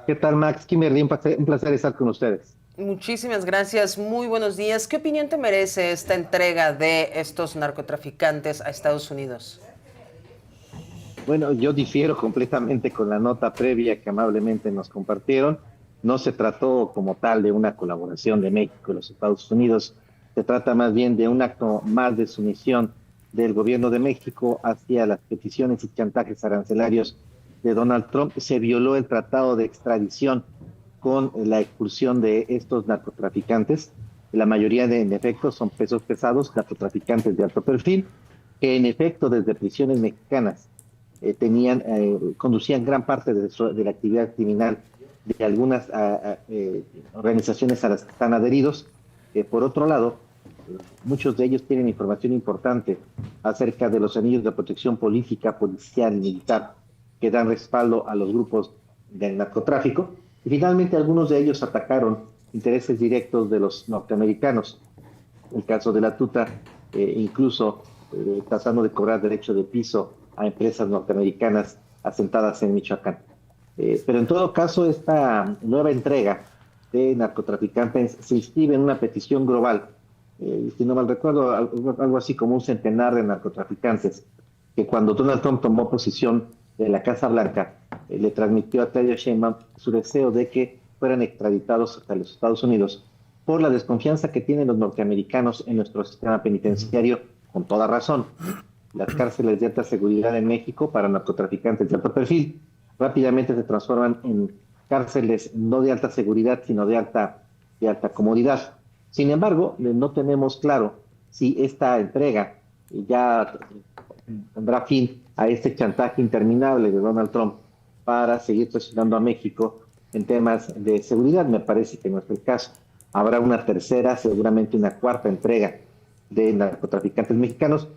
¿Qué tal, Max? Kimberly, un placer estar con ustedes. Muchísimas gracias, muy buenos días. ¿Qué opinión te merece esta entrega de estos narcotraficantes a Estados Unidos? Bueno, yo difiero completamente con la nota previa que amablemente nos compartieron. No se trató como tal de una colaboración de México y los Estados Unidos. Se trata más bien de un acto más de sumisión del gobierno de México hacia las peticiones y chantajes arancelarios de Donald Trump. Se violó el tratado de extradición con la expulsión de estos narcotraficantes. La mayoría en efecto, son pesos pesados, narcotraficantes de alto perfil, que en efecto desde prisiones mexicanas conducían gran parte de la actividad criminal de algunas organizaciones a las que están adheridos. Por otro lado, muchos de ellos tienen información importante acerca de los anillos de protección política, policial y militar que dan respaldo a los grupos del narcotráfico. Y finalmente, algunos de ellos atacaron intereses directos de los norteamericanos. El caso de la Tuta, incluso tratando de cobrar derecho de piso a empresas norteamericanas asentadas en Michoacán. Pero en todo caso, esta nueva entrega de narcotraficantes se inscribe en una petición global. Si no mal recuerdo, algo así como un centenar de narcotraficantes que cuando Donald Trump tomó posición de la Casa Blanca, le transmitió a Claudia Sheinbaum su deseo de que fueran extraditados a los Estados Unidos por la desconfianza que tienen los norteamericanos en nuestro sistema penitenciario, con toda razón. Las cárceles de alta seguridad en México para narcotraficantes de alto perfil rápidamente se transforman en cárceles no de alta seguridad, sino de alta comodidad. Sin embargo, no tenemos claro si esta entrega ya pondrá fin a este chantaje interminable de Donald Trump para seguir presionando a México en temas de seguridad. Me parece que no es el caso. Habrá una tercera, seguramente una cuarta entrega de narcotraficantes mexicanos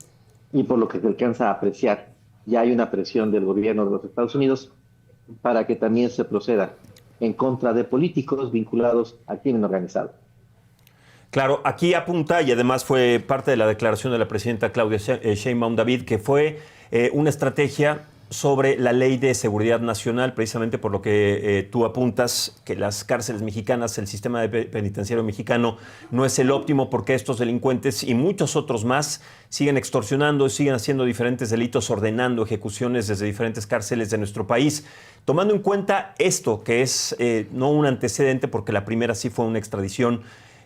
y por lo que se alcanza a apreciar, ya hay una presión del gobierno de los Estados Unidos para que también se proceda en contra de políticos vinculados al crimen organizado. Claro, aquí apunta, y además fue parte de la declaración de la presidenta Claudia Sheinbaum David, que fue una estrategia sobre la ley de seguridad nacional, precisamente por lo que tú apuntas, que las cárceles mexicanas, el sistema penitenciario mexicano no es el óptimo porque estos delincuentes y muchos otros más siguen extorsionando, siguen haciendo diferentes delitos, ordenando ejecuciones desde diferentes cárceles de nuestro país. Tomando en cuenta esto, que es no un antecedente, porque la primera sí fue una extradición.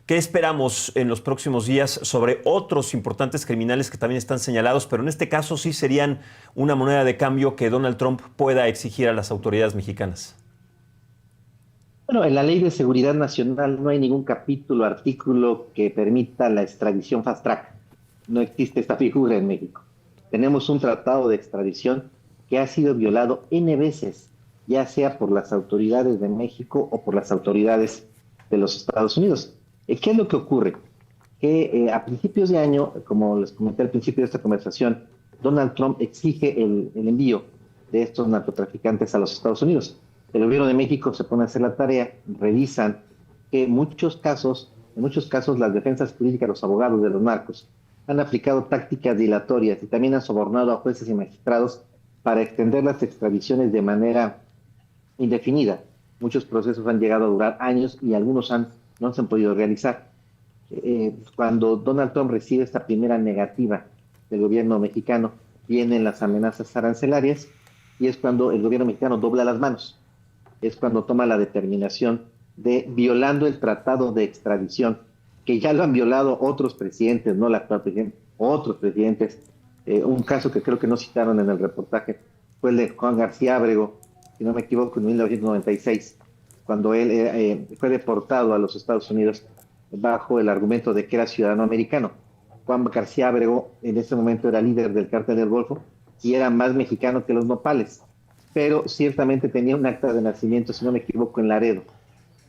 ¿Qué esperamos en los próximos días sobre otros importantes criminales que también están señalados, pero en este caso sí serían una moneda de cambio que Donald Trump pueda exigir a las autoridades mexicanas? Bueno, en la Ley de Seguridad Nacional no hay ningún capítulo, artículo que permita la extradición fast track. No existe esta figura en México. Tenemos un tratado de extradición que ha sido violado N veces, ya sea por las autoridades de México o por las autoridades de los Estados Unidos. ¿Qué es lo que ocurre? Que a principios de año, como les comenté al principio de esta conversación, Donald Trump exige el envío de estos narcotraficantes a los Estados Unidos. El gobierno de México se pone a hacer la tarea, revisan que en muchos casos las defensas jurídicas, los abogados de los narcos, han aplicado tácticas dilatorias y también han sobornado a jueces y magistrados para extender las extradiciones de manera indefinida. Muchos procesos han llegado a durar años y algunos no se han podido realizar. Cuando Donald Trump recibe esta primera negativa del gobierno mexicano, vienen las amenazas arancelarias y es cuando el gobierno mexicano dobla las manos. Es cuando toma la determinación de, violando el tratado de extradición, que ya lo han violado otros presidentes, no el actual presidente, otros presidentes. Un caso que creo que no citaron en el reportaje fue el de Juan García Ábrego, si no me equivoco, en 1996, cuando él fue deportado a los Estados Unidos bajo el argumento de que era ciudadano americano. Juan García Ábrego en ese momento era líder del Cártel del Golfo y era más mexicano que los nopales, pero ciertamente tenía un acta de nacimiento, si no me equivoco, en Laredo,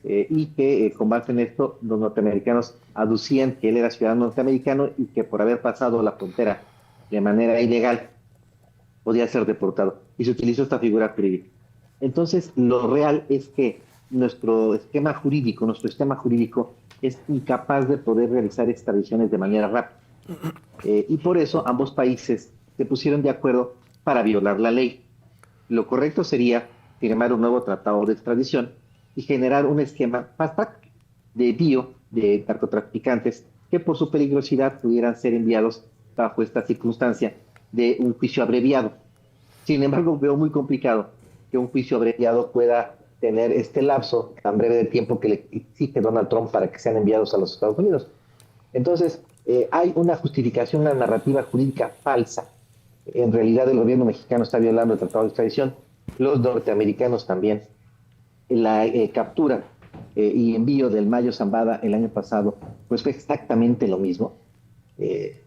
y que con base en esto los norteamericanos aducían que él era ciudadano norteamericano y que por haber pasado la frontera de manera ilegal podía ser deportado. Y se utilizó esta figura jurídica. Entonces, lo real es que nuestro sistema jurídico es incapaz de poder realizar extradiciones de manera rápida. Y por eso ambos países se pusieron de acuerdo para violar la ley. Lo correcto sería firmar un nuevo tratado de extradición y generar un esquema fast track de envío de narcotraficantes que por su peligrosidad pudieran ser enviados bajo esta circunstancia de un juicio abreviado. Sin embargo, veo muy complicado que un juicio abreviado pueda tener este lapso tan breve de tiempo que le exige Donald Trump para que sean enviados a los Estados Unidos. Entonces, hay una justificación, una narrativa jurídica falsa. En realidad, el gobierno mexicano está violando el tratado de extradición, los norteamericanos también. La captura y envío del Mayo Zambada el año pasado, pues fue exactamente lo mismo. Eh,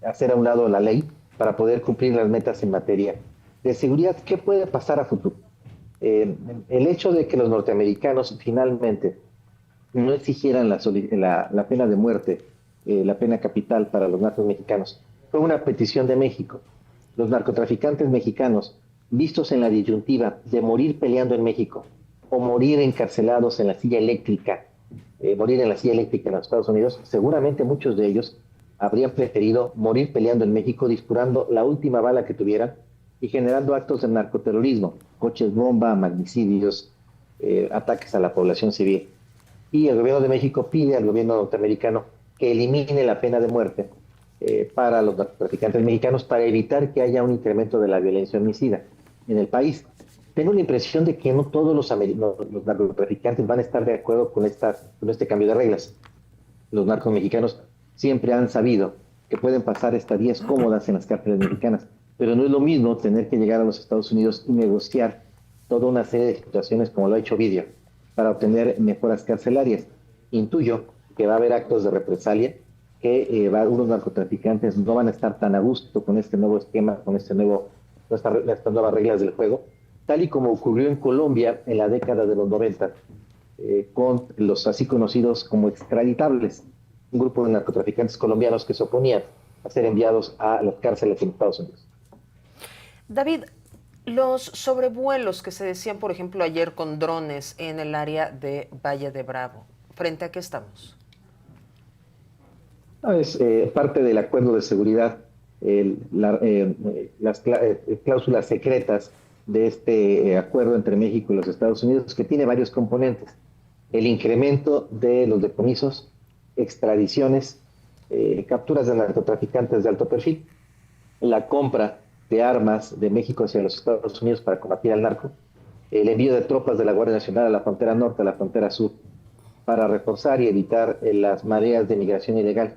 Hacer a un lado la ley para poder cumplir las metas en materia de seguridad. ¿Qué puede pasar a futuro? El hecho de que los norteamericanos finalmente no exigieran la pena de muerte, la pena capital para los narcos mexicanos, fue una petición de México. Los narcotraficantes mexicanos, vistos en la disyuntiva de morir peleando en México o morir encarcelados en la silla eléctrica, morir en la silla eléctrica en los Estados Unidos, seguramente muchos de ellos habrían preferido morir peleando en México, disparando la última bala que tuvieran y generando actos de narcoterrorismo, coches bomba, magnicidios, ataques a la población civil. Y el gobierno de México pide al gobierno norteamericano que elimine la pena de muerte para los narcotraficantes mexicanos para evitar que haya un incremento de la violencia homicida en el país. Tengo la impresión de que no todos los narcotraficantes van a estar de acuerdo con este cambio de reglas. Los narcos mexicanos siempre han sabido que pueden pasar estadías cómodas en las cárceles mexicanas, pero no es lo mismo tener que llegar a los Estados Unidos y negociar toda una serie de situaciones como lo ha hecho Ovidio para obtener mejoras carcelarias. Intuyo que va a haber actos de represalia, que unos narcotraficantes no van a estar tan a gusto con este nuevo esquema, con estas nuevas reglas del juego, tal y como ocurrió en Colombia en la década de los 90, con los así conocidos como extraditables, un grupo de narcotraficantes colombianos que se oponían a ser enviados a las cárceles en Estados Unidos. David, los sobrevuelos que se decían, por ejemplo, ayer con drones en el área de Valle de Bravo, ¿frente a qué estamos? Es parte del acuerdo de seguridad, las cláusulas secretas de este acuerdo entre México y los Estados Unidos, que tiene varios componentes. El incremento de los decomisos, extradiciones, capturas de narcotraficantes de alto perfil, la compra de armas de México hacia los Estados Unidos para combatir al narco, el envío de tropas de la Guardia Nacional a la frontera norte, a la frontera sur, para reforzar y evitar las mareas de migración ilegal,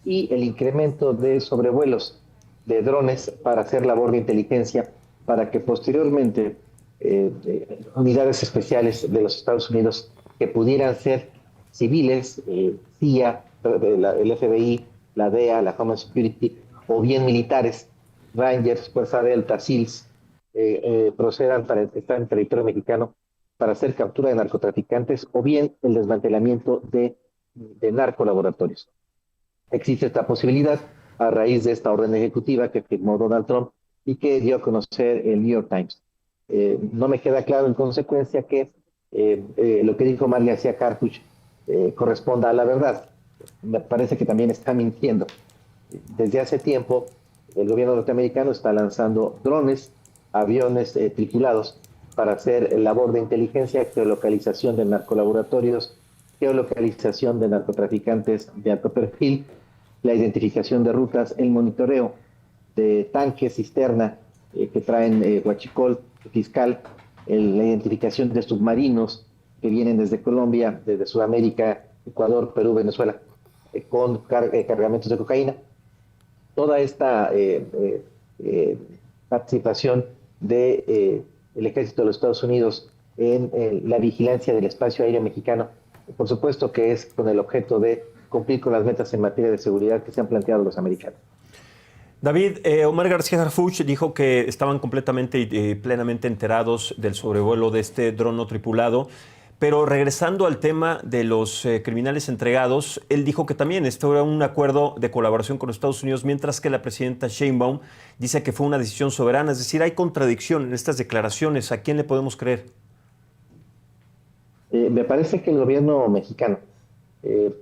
y el incremento de sobrevuelos de drones para hacer labor de inteligencia, para que posteriormente unidades especiales de los Estados Unidos que pudieran ser civiles, CIA, el FBI, la DEA, la Homeland Security, o bien militares, Rangers, Fuerza Delta, SEALs, procedan para estar en territorio mexicano para hacer captura de narcotraficantes o bien el desmantelamiento de narcolaboratorios. Existe esta posibilidad a raíz de esta orden ejecutiva que firmó Donald Trump y que dio a conocer el New York Times. No me queda claro en consecuencia que lo que dijo Mar García Harfuch corresponda a la verdad. Me parece que también está mintiendo. Desde hace tiempo el gobierno norteamericano está lanzando drones, aviones tripulados para hacer labor de inteligencia, geolocalización de narcolaboratorios, geolocalización de narcotraficantes de alto perfil, la identificación de rutas, el monitoreo de tanques, cisterna que traen huachicol fiscal, la identificación de submarinos que vienen desde Colombia, desde Sudamérica, Ecuador, Perú, Venezuela, con cargamentos de cocaína. Toda esta participación del Ejército de los Estados Unidos en la vigilancia del espacio aéreo mexicano, por supuesto que es con el objeto de cumplir con las metas en materia de seguridad que se han planteado los americanos. David, Omar García Harfuch dijo que estaban completamente y plenamente enterados del sobrevuelo de este dron no tripulado, pero regresando al tema de los criminales entregados, él dijo que también esto era un acuerdo de colaboración con los Estados Unidos, mientras que la presidenta Sheinbaum dice que fue una decisión soberana. Es decir, hay contradicción en estas declaraciones. ¿A quién le podemos creer? Me parece que el gobierno mexicano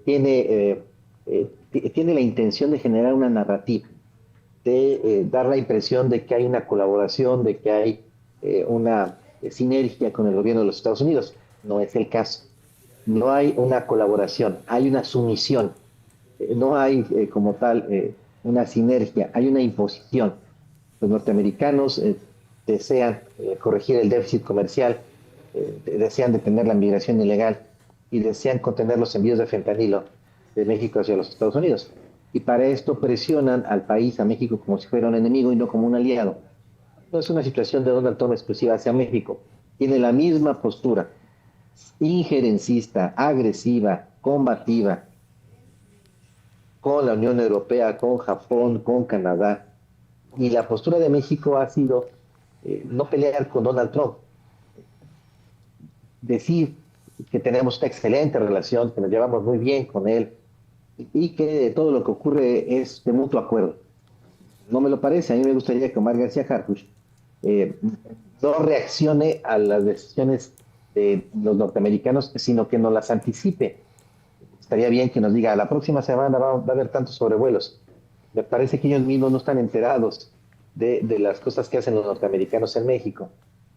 tiene la intención de generar una narrativa, de dar la impresión de que hay una colaboración, de que hay una sinergia con el gobierno de los Estados Unidos. No es el caso. No hay una colaboración, hay una sumisión. No hay como tal una sinergia, hay una imposición. Los norteamericanos desean corregir el déficit comercial, desean detener la migración ilegal y desean contener los envíos de fentanilo de México hacia los Estados Unidos. Y para esto presionan al país, a México, como si fuera un enemigo y no como un aliado. No es una situación de Donald Trump exclusiva hacia México. Tiene la misma postura, injerencista, agresiva, combativa, con la Unión Europea, con Japón, con Canadá. Y la postura de México ha sido no pelear con Donald Trump, decir que tenemos una excelente relación, que nos llevamos muy bien con él y que todo lo que ocurre es de mutuo acuerdo. No me lo parece. A mí me gustaría que Omar García Harfuch no reaccione a las decisiones de los norteamericanos, sino que nos las anticipe. Estaría bien que nos diga, la próxima semana va a haber tantos sobrevuelos. Me parece que ellos mismos no están enterados de las cosas que hacen los norteamericanos en México.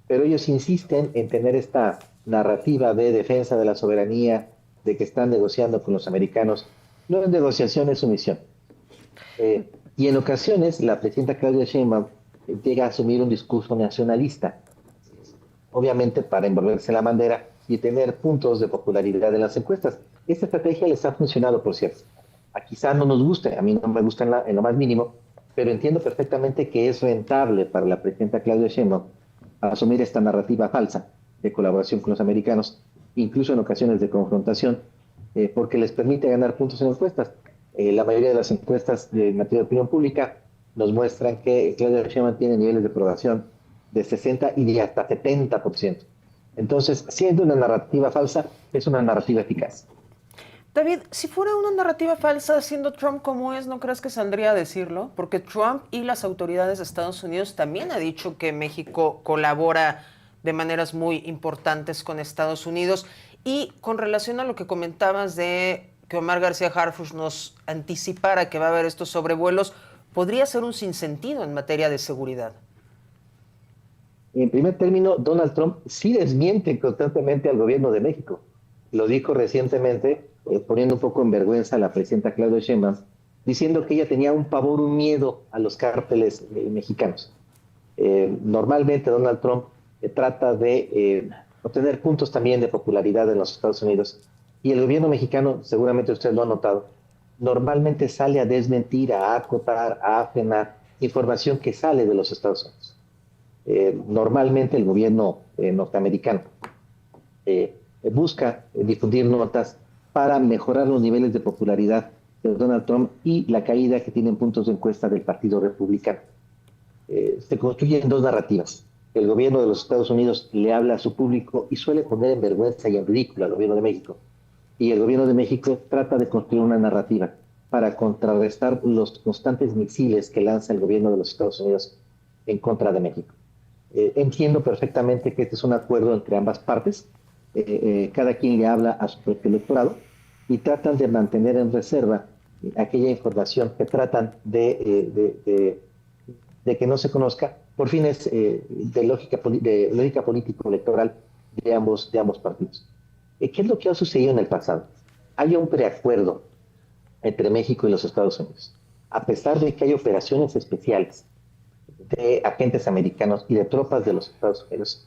Pero ellos insisten en tener esta narrativa de defensa de la soberanía, de que están negociando con los americanos. No es negociación, es sumisión. Y en ocasiones la presidenta Claudia Sheinbaum llega a asumir un discurso nacionalista, obviamente para envolverse en la bandera y tener puntos de popularidad en las encuestas. Esta estrategia les ha funcionado, por cierto. Quizá no nos guste, a mí no me gusta en lo más mínimo, pero entiendo perfectamente que es rentable para la presidenta Claudia Sheinbaum asumir esta narrativa falsa de colaboración con los americanos, incluso en ocasiones de confrontación, porque les permite ganar puntos en encuestas. La mayoría de las encuestas de materia de opinión pública nos muestran que Claudia Sheinbaum tiene niveles de aprobación de 60 y de hasta 70%. Entonces, siendo una narrativa falsa, es una narrativa eficaz. David, si fuera una narrativa falsa, siendo Trump como es, ¿no crees que saldría a decirlo? Porque Trump y las autoridades de Estados Unidos también han dicho que México colabora de maneras muy importantes con Estados Unidos. Y con relación a lo que comentabas de que Omar García Harfuch nos anticipara que va a haber estos sobrevuelos, podría ser un sinsentido en materia de seguridad. En primer término, Donald Trump sí desmiente constantemente al gobierno de México. Lo dijo recientemente, poniendo un poco en vergüenza a la presidenta Claudia Sheinbaum, diciendo que ella tenía un pavor, un miedo a los cárteles mexicanos. Normalmente Donald Trump trata de obtener puntos también de popularidad en los Estados Unidos, y el gobierno mexicano, seguramente usted lo ha notado, normalmente sale a desmentir, a acotar, a frenar información que sale de los Estados Unidos. Normalmente el gobierno norteamericano busca difundir notas para mejorar los niveles de popularidad de Donald Trump y la caída que tienen puntos de encuesta del Partido Republicano. Se construyen dos narrativas. El gobierno de los Estados Unidos le habla a su público y suele poner en vergüenza y en ridículo al gobierno de México. Y el gobierno de México trata de construir una narrativa para contrarrestar los constantes misiles que lanza el gobierno de los Estados Unidos en contra de México. Entiendo perfectamente que este es un acuerdo entre ambas partes. Cada quien le habla a su propio electorado y tratan de mantener en reserva aquella información que tratan de que no se conozca por fines de lógica político-electoral de ambos partidos. ¿Qué es lo que ha sucedido en el pasado? Hay un preacuerdo entre México y los Estados Unidos. A pesar de que hay operaciones especiales de agentes americanos y de tropas de los Estados Unidos,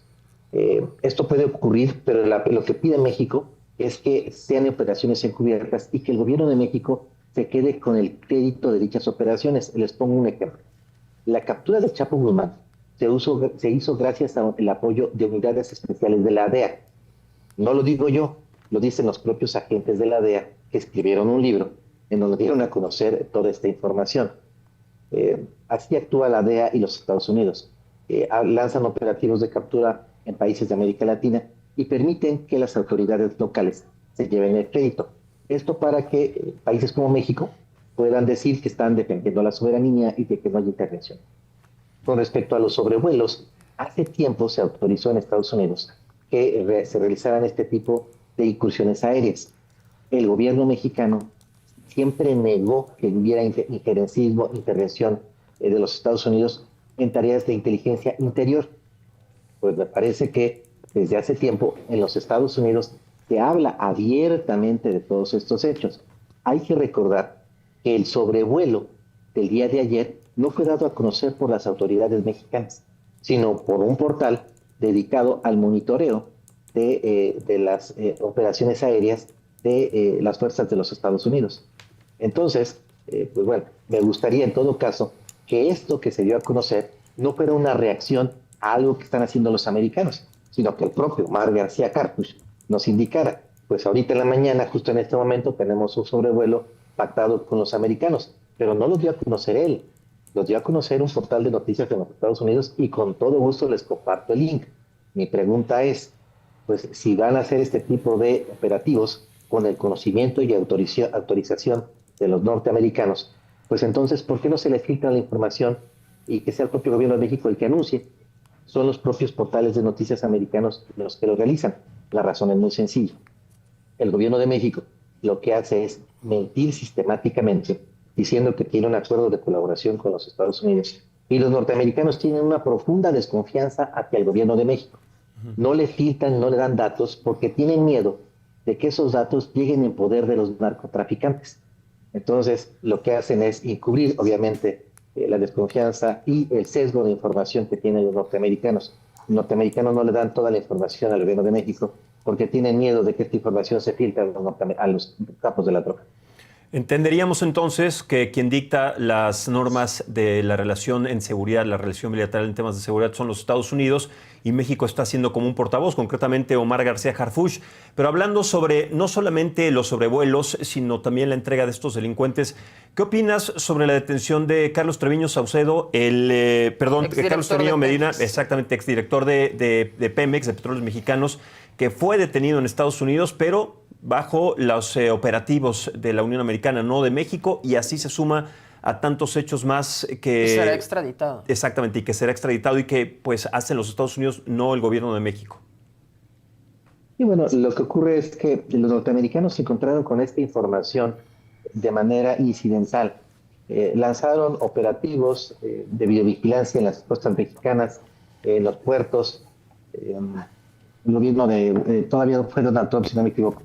esto puede ocurrir, pero lo que pide México es que sean operaciones encubiertas y que el gobierno de México se quede con el crédito de dichas operaciones. Les pongo un ejemplo. La captura de Chapo Guzmán se hizo gracias al apoyo de unidades especiales de la DEA. No lo digo yo, lo dicen los propios agentes de la DEA que escribieron un libro en donde dieron a conocer toda esta información. Así actúa la DEA y los Estados Unidos. Lanzan operativos de captura en países de América Latina y permiten que las autoridades locales se lleven el crédito. Esto para que países como México puedan decir que están defendiendo la soberanía y de que no hay intervención. Con respecto a los sobrevuelos, hace tiempo se autorizó en Estados Unidos que se realizaran este tipo de incursiones aéreas. El gobierno mexicano siempre negó que hubiera injerencismo, intervención de los Estados Unidos en tareas de inteligencia interior. Pues me parece que desde hace tiempo en los Estados Unidos se habla abiertamente de todos estos hechos. Hay que recordar que el sobrevuelo del día de ayer no fue dado a conocer por las autoridades mexicanas, sino por un portal dedicado al monitoreo de las operaciones aéreas de las fuerzas de los Estados Unidos. Entonces, pues bueno, me gustaría en todo caso que esto que se dio a conocer no fuera una reacción a algo que están haciendo los americanos, sino que el propio Omar García Harfuch nos indicara, pues ahorita en la mañana, justo en este momento, tenemos un sobrevuelo pactado con los americanos, pero no lo dio a conocer él, lo dio a conocer un portal de noticias de los Estados Unidos y con todo gusto les comparto el link. Mi pregunta es, pues si van a hacer este tipo de operativos con el conocimiento y autorización de los norteamericanos, pues entonces, ¿por qué no se les filtra la información y que sea el propio gobierno de México el que anuncie? Son los propios portales de noticias americanos los que lo realizan. La razón es muy sencilla. El gobierno de México lo que hace es mentir sistemáticamente, diciendo que tiene un acuerdo de colaboración con los Estados Unidos. Y los norteamericanos tienen una profunda desconfianza hacia el gobierno de México. No le filtran, no le dan datos, porque tienen miedo de que esos datos lleguen en poder de los narcotraficantes. Entonces, lo que hacen es encubrir, obviamente, la desconfianza y el sesgo de información que tienen los norteamericanos. Los norteamericanos no le dan toda la información al gobierno de México porque tienen miedo de que esta información se filtre a los capos de la droga. Entenderíamos entonces que quien dicta las normas de la relación en seguridad, la relación bilateral en temas de seguridad son los Estados Unidos y México está siendo como un portavoz, concretamente Omar García Harfuch. Pero hablando sobre no solamente los sobrevuelos, sino también la entrega de estos delincuentes, ¿qué opinas sobre la detención de Carlos Treviño Saucedo, Carlos Treviño Medina, exactamente, exdirector de Pemex, de Petróleos Mexicanos, que fue detenido en Estados Unidos, pero bajo los operativos de la Unión Americana, no de México, y así se suma a tantos hechos más que... Y será extraditado. Exactamente, y que será extraditado y que pues hacen los Estados Unidos, no el gobierno de México. Y bueno, lo que ocurre es que los norteamericanos se encontraron con esta información de manera incidental. Lanzaron operativos de videovigilancia en las costas mexicanas, en los puertos. El gobierno todavía fue Donald Trump, si no me equivoco,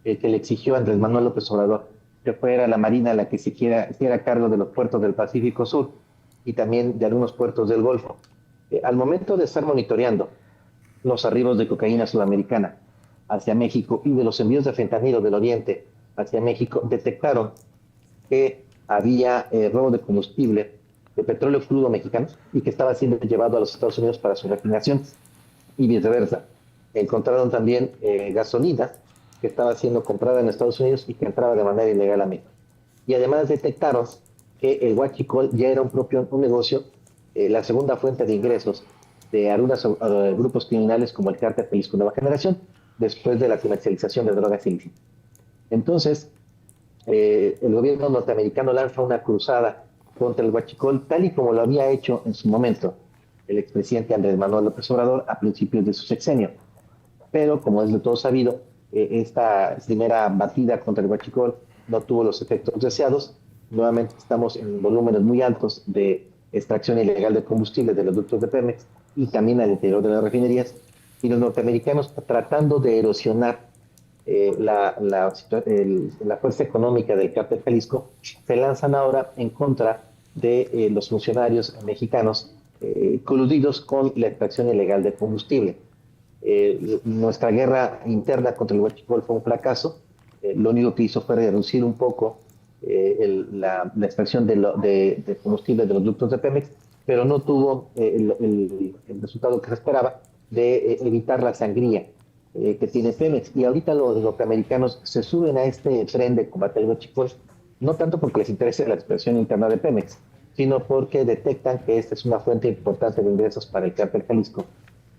que le exigió a Andrés Manuel López Obrador que fuera la Marina la que se hiciera cargo de los puertos del Pacífico Sur y también de algunos puertos del Golfo. Al momento de estar monitoreando los arribos de cocaína sudamericana hacia México y de los envíos de fentanilo del Oriente hacia México, detectaron que había robo de combustible de petróleo crudo mexicano y que estaba siendo llevado a los Estados Unidos para su refinación y viceversa. Encontraron también gasolina que estaba siendo comprada en Estados Unidos y que entraba de manera ilegal a México. Y además detectaron que el huachicol ya era un negocio, la segunda fuente de ingresos de algunos grupos criminales como el Cártel Jalisco Nueva Generación, después de la comercialización de drogas ilícitas. Entonces, el gobierno norteamericano lanza una cruzada contra el huachicol, tal y como lo había hecho en su momento el expresidente Andrés Manuel López Obrador a principios de su sexenio. Pero, como es de todo sabido, esta primera batida contra el huachicol no tuvo los efectos deseados. Nuevamente estamos en volúmenes muy altos de extracción ilegal de combustible de los ductos de Pemex y también al interior de las refinerías. Y los norteamericanos, tratando de erosionar la fuerza económica del Cártel Jalisco, se lanzan ahora en contra de los funcionarios mexicanos coludidos con la extracción ilegal de combustible. Nuestra guerra interna contra el huachicol fue un fracaso. Lo único que hizo fue reducir un poco la extracción de combustible de los ductos de Pemex, pero no tuvo el resultado que se esperaba de evitar la sangría que tiene Pemex. Y ahorita los norteamericanos se suben a este tren de combate al huachicol, no tanto porque les interese la expresión interna de Pemex, sino porque detectan que esta es una fuente importante de ingresos para el Cártel Jalisco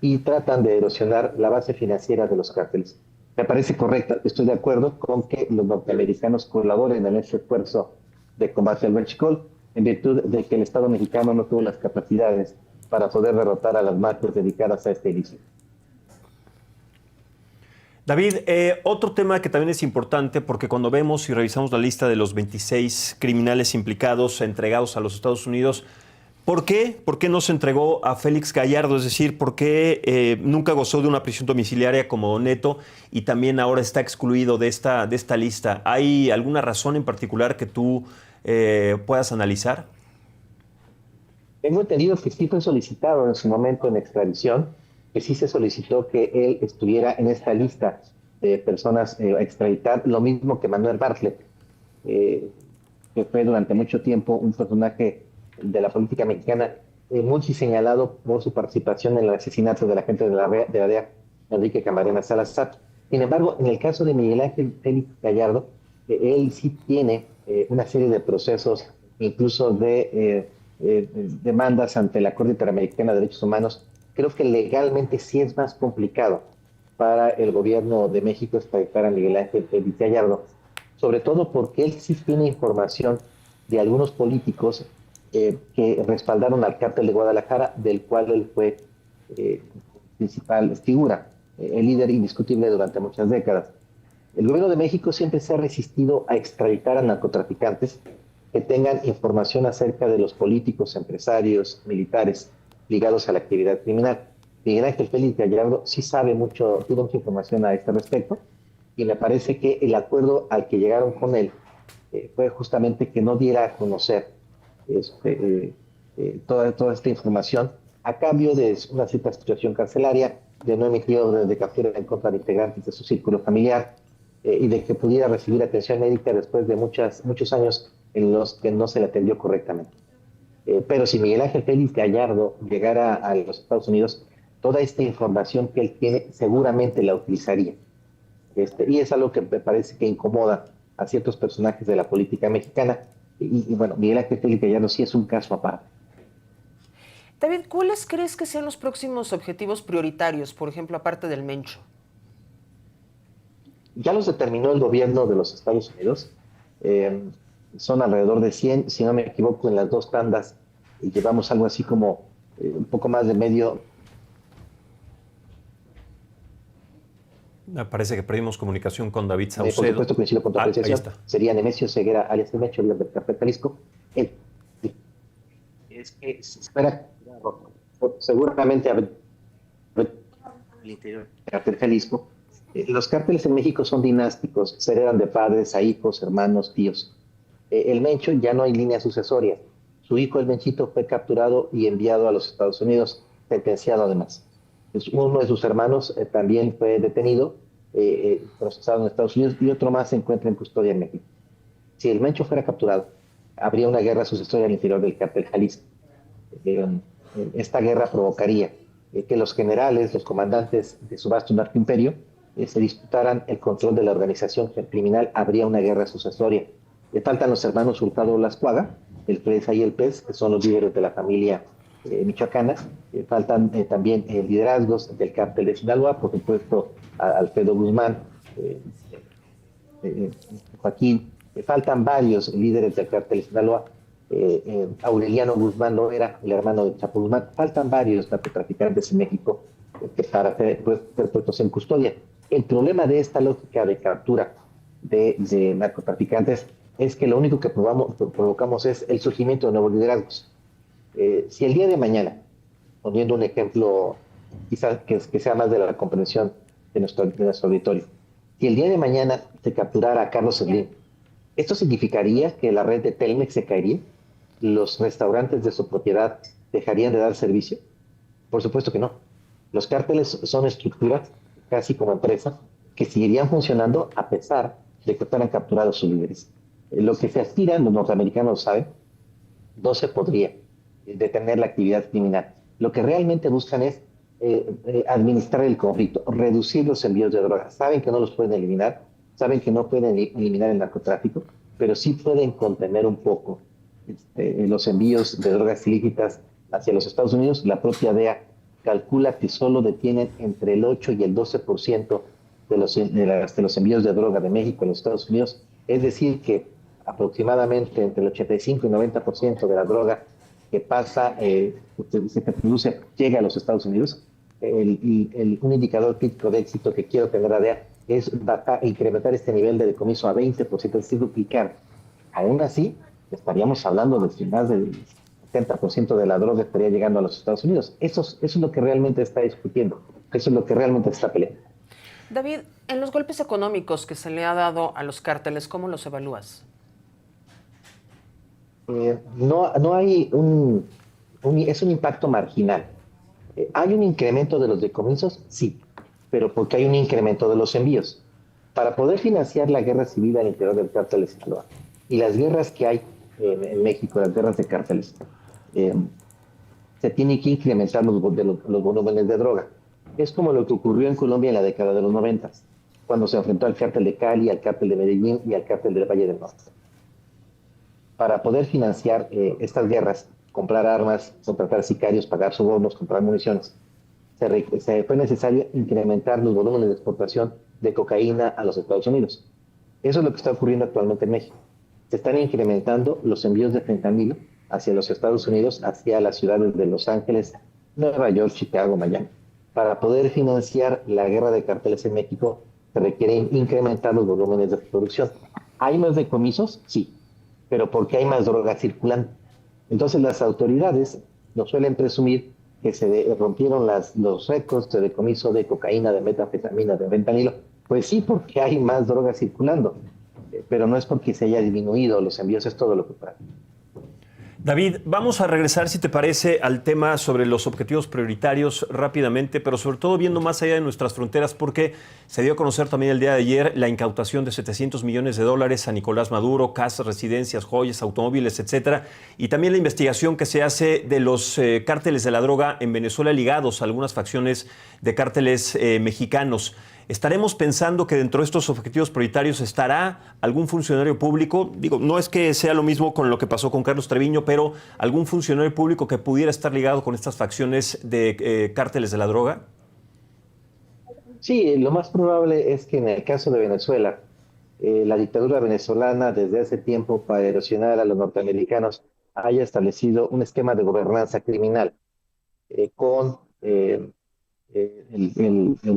y tratan de erosionar la base financiera de los cárteles. Me parece correcta, estoy de acuerdo con que los norteamericanos colaboren en ese esfuerzo de combate al huachicol, en virtud de que el Estado mexicano no tuvo las capacidades para poder derrotar a las mafias dedicadas a este ilícito. David, otro tema que también es importante, porque cuando vemos y revisamos la lista de los 26 criminales implicados, entregados a los Estados Unidos, ¿Por qué? ¿Por qué no se entregó a Félix Gallardo? Es decir, ¿por qué nunca gozó de una prisión domiciliaria como Neto y también ahora está excluido de esta lista? ¿Hay alguna razón en particular que tú puedas analizar? Tengo entendido que sí fue solicitado en su momento en extradición, que sí se solicitó que él estuviera en esta lista de personas a extraditar, lo mismo que Manuel Bartlett, eh, que fue durante mucho tiempo un personaje de la política mexicana muy señalado por su participación en el asesinato del agente de la DEA, Enrique Camarena Salazar. Sin embargo, en el caso de Miguel Ángel Félix Gallardo, él sí tiene una serie de procesos, incluso demandas ante la Corte Interamericana de Derechos Humanos. Creo que legalmente sí es más complicado para el gobierno de México extraditar a Miguel Ángel Félix Gallardo, sobre todo porque él sí tiene información de algunos políticos que respaldaron al cártel de Guadalajara, del cual él fue principal figura, el líder indiscutible durante muchas décadas. El gobierno de México siempre se ha resistido a extraditar a narcotraficantes que tengan información acerca de los políticos, empresarios, militares ligados a la actividad criminal. Miguel Ángel Félix Gallardo sí sabe mucho, tiene mucha información a este respecto, y me parece que el acuerdo al que llegaron con él fue justamente que no diera a conocer toda esta información a cambio de una cierta situación carcelaria, de no emitir órdenes de captura en contra de integrantes de su círculo familiar y de que pudiera recibir atención médica después de muchos años en los que no se le atendió correctamente. Pero si Miguel Ángel Félix Gallardo llegara a los Estados Unidos, toda esta información que él tiene seguramente la utilizaría. Y es algo que me parece que incomoda a ciertos personajes de la política mexicana. Y bueno, Miguel Ángel Félix Gallardo sí es un caso aparte. David, ¿cuáles crees que sean los próximos objetivos prioritarios, por ejemplo, aparte del Mencho? Ya los determinó el gobierno de los Estados Unidos. Son alrededor de 100, si no me equivoco, en las dos tandas. Y llevamos algo así como un poco más de medio. Me parece que perdimos comunicación con David Saucedo. Por supuesto, coincido con tu apreciación. Sería Nemesio Ceguera, alias el Mencho, líder del cártel Jalisco. Es que se espera, seguramente al interior del cártel Jalisco. Los cárteles en México son dinásticos, se heredan de padres a hijos, hermanos, tíos. El Mencho ya no hay línea sucesoria. Su hijo, el Menchito, fue capturado y enviado a los Estados Unidos, sentenciado además. Uno de sus hermanos también fue detenido, procesado en Estados Unidos, y otro más se encuentra en custodia en México. Si el Mencho fuera capturado, habría una guerra sucesoria al interior del cártel Jalisco. Esta guerra provocaría que los generales, los comandantes de su vasto narcoimperio, se disputaran el control de la organización criminal. Habría una guerra sucesoria. Le faltan los hermanos Hurtado Lascuaga, el Presa y el Pez, que son los líderes de la familia michoacana. Faltan también liderazgos del cártel de Sinaloa, por supuesto, Alfredo Guzmán, Joaquín. Faltan varios líderes del cártel de Sinaloa. Aureliano Guzmán no era el hermano de Chapo Guzmán. Faltan varios narcotraficantes en México para ser puestos en custodia. El problema de esta lógica de captura de narcotraficantes es que lo único que provocamos es el surgimiento de nuevos liderazgos. Si el día de mañana, poniendo un ejemplo quizás que sea más de la comprensión de nuestro auditorio, si el día de mañana se capturara a Carlos Slim, ¿esto significaría que la red de Telmex se caería? ¿Los restaurantes de su propiedad dejarían de dar servicio? Por supuesto que no. Los cárteles son estructuras, casi como empresas, que seguirían funcionando a pesar de que fueran capturados sus líderes. Lo que se aspira, los norteamericanos saben, no se podría detener la actividad criminal. Lo que realmente buscan es administrar el conflicto, reducir los envíos de drogas. Saben que no los pueden eliminar, saben que no pueden eliminar el narcotráfico, pero sí pueden contener un poco los envíos de drogas ilícitas hacia los Estados Unidos. La propia DEA calcula que solo detienen entre el 8 y el 12% de los envíos de droga de México a los Estados Unidos. Es decir, que aproximadamente entre el 85 y 90% de la droga que pasa, se produce, llega a los Estados Unidos. Un indicador crítico de éxito que quiero tener la DEA es incrementar este nivel de decomiso a 20%, es decir, duplicar. Aún así, estaríamos hablando de más del 70% de la droga estaría llegando a los Estados Unidos. Eso es lo que realmente está discutiendo, eso es lo que realmente está peleando. David, en los golpes económicos que se le ha dado a los cárteles, ¿cómo los evalúas? No hay es un impacto marginal. ¿Hay un incremento de los decomisos? Sí, pero porque hay un incremento de los envíos. Para poder financiar la guerra civil al interior del cártel de Sinaloa y las guerras que hay en México, las guerras de cárteles, se tienen que incrementar los volúmenes de droga. Es como lo que ocurrió en Colombia en la década de los 90, cuando se enfrentó al cártel de Cali, al cártel de Medellín y al cártel del Valle del Norte. Para poder financiar estas guerras, comprar armas, contratar sicarios, pagar sobornos, comprar municiones, fue necesario incrementar los volúmenes de exportación de cocaína a los Estados Unidos. Eso es lo que está ocurriendo actualmente en México. Se están incrementando los envíos de fentanilo hacia los Estados Unidos, hacia las ciudades de Los Ángeles, Nueva York, Chicago, Miami. Para poder financiar la guerra de carteles en México, se requieren incrementar los volúmenes de producción. ¿Hay más decomisos? Sí, pero porque hay más droga circulando. Entonces las autoridades nos suelen presumir que se rompieron los récords de decomiso de cocaína, de metanfetamina, de fentanilo. Pues sí, porque hay más droga circulando, pero no es porque se haya disminuido los envíos, es todo lo que pasa. David, vamos a regresar, si te parece, al tema sobre los objetivos prioritarios rápidamente, pero sobre todo viendo más allá de nuestras fronteras, porque se dio a conocer también el día de ayer la incautación de $700 millones a Nicolás Maduro, casas, residencias, joyas, automóviles, etcétera, y también la investigación que se hace de los cárteles de la droga en Venezuela ligados a algunas facciones de cárteles mexicanos. ¿Estaremos pensando que dentro de estos objetivos prioritarios estará algún funcionario público? Digo, no es que sea lo mismo con lo que pasó con Carlos Treviño, pero algún funcionario público que pudiera estar ligado con estas facciones de cárteles de la droga. Sí, lo más probable es que en el caso de Venezuela, la dictadura venezolana desde hace tiempo para erosionar a los norteamericanos haya establecido un esquema de gobernanza criminal con el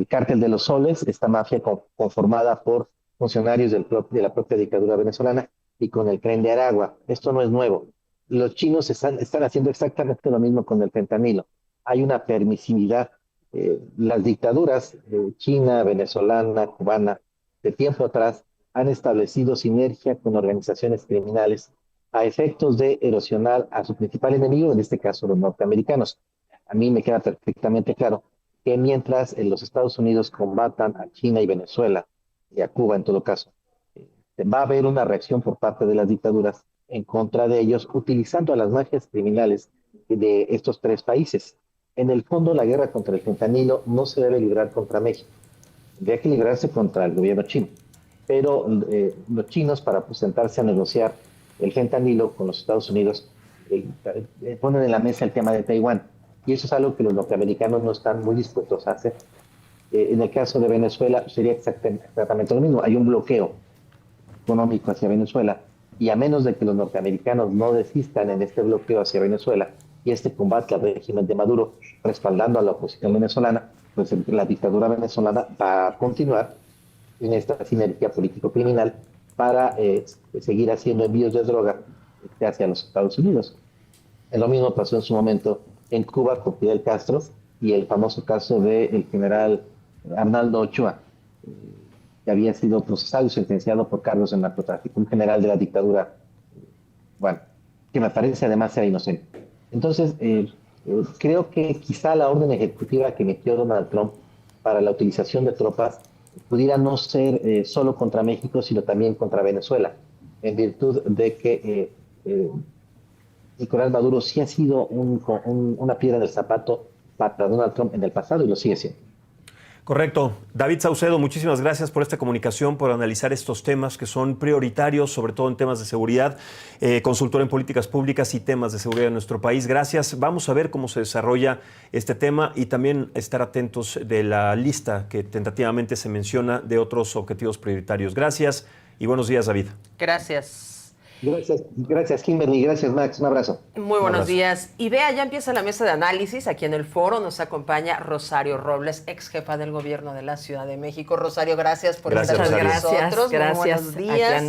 cártel de los soles, esta mafia conformada por funcionarios de la propia dictadura venezolana y con el tren de Aragua. Esto no es nuevo. Los chinos están haciendo exactamente lo mismo con el fentanilo. Hay una permisividad. Las dictaduras china, venezolana, cubana, de tiempo atrás, han establecido sinergia con organizaciones criminales a efectos de erosionar a su principal enemigo, en este caso los norteamericanos. A mí me queda perfectamente claro que mientras los Estados Unidos combatan a China y Venezuela, y a Cuba en todo caso, va a haber una reacción por parte de las dictaduras en contra de ellos, utilizando a las mafias criminales de estos tres países. En el fondo, la guerra contra el fentanilo no se debe librar contra México, tendría que librarse contra el gobierno chino. Pero los chinos, para sentarse a negociar el fentanilo con los Estados Unidos, ponen en la mesa el tema de Taiwán. Y eso es algo que los norteamericanos no están muy dispuestos a hacer. En el caso de Venezuela sería exactamente lo mismo. Hay un bloqueo económico hacia Venezuela y a menos de que los norteamericanos no desistan en este bloqueo hacia Venezuela y este combate al régimen de Maduro respaldando a la oposición venezolana, pues la dictadura venezolana va a continuar en esta sinergia político-criminal para seguir haciendo envíos de droga hacia los Estados Unidos. Lo mismo pasó en su momento en Cuba con Fidel Castro y el famoso caso del general Arnaldo Ochoa, que había sido procesado y sentenciado por cargos de narcotráfico, un general de la dictadura, bueno, que me parece además era inocente. Entonces, creo que quizá la orden ejecutiva que emitió Donald Trump para la utilización de tropas pudiera no ser solo contra México, sino también contra Venezuela, en virtud de que Nicolás Maduro sí ha sido una piedra en el zapato para Donald Trump en el pasado y lo sigue siendo. Correcto. David Saucedo, muchísimas gracias por esta comunicación, por analizar estos temas que son prioritarios, sobre todo en temas de seguridad, consultor en políticas públicas y temas de seguridad en nuestro país. Gracias. Vamos a ver cómo se desarrolla este tema y también estar atentos de la lista que tentativamente se menciona de otros objetivos prioritarios. Gracias y buenos días, David. Gracias. Gracias Kimberly, gracias Max, un abrazo. Muy buenos días. Y vea, ya empieza la mesa de análisis. Aquí en el foro nos acompaña Rosario Robles, ex jefa del gobierno de la Ciudad de México. Rosario, gracias por estar con nosotros. Gracias. Muy buenos días.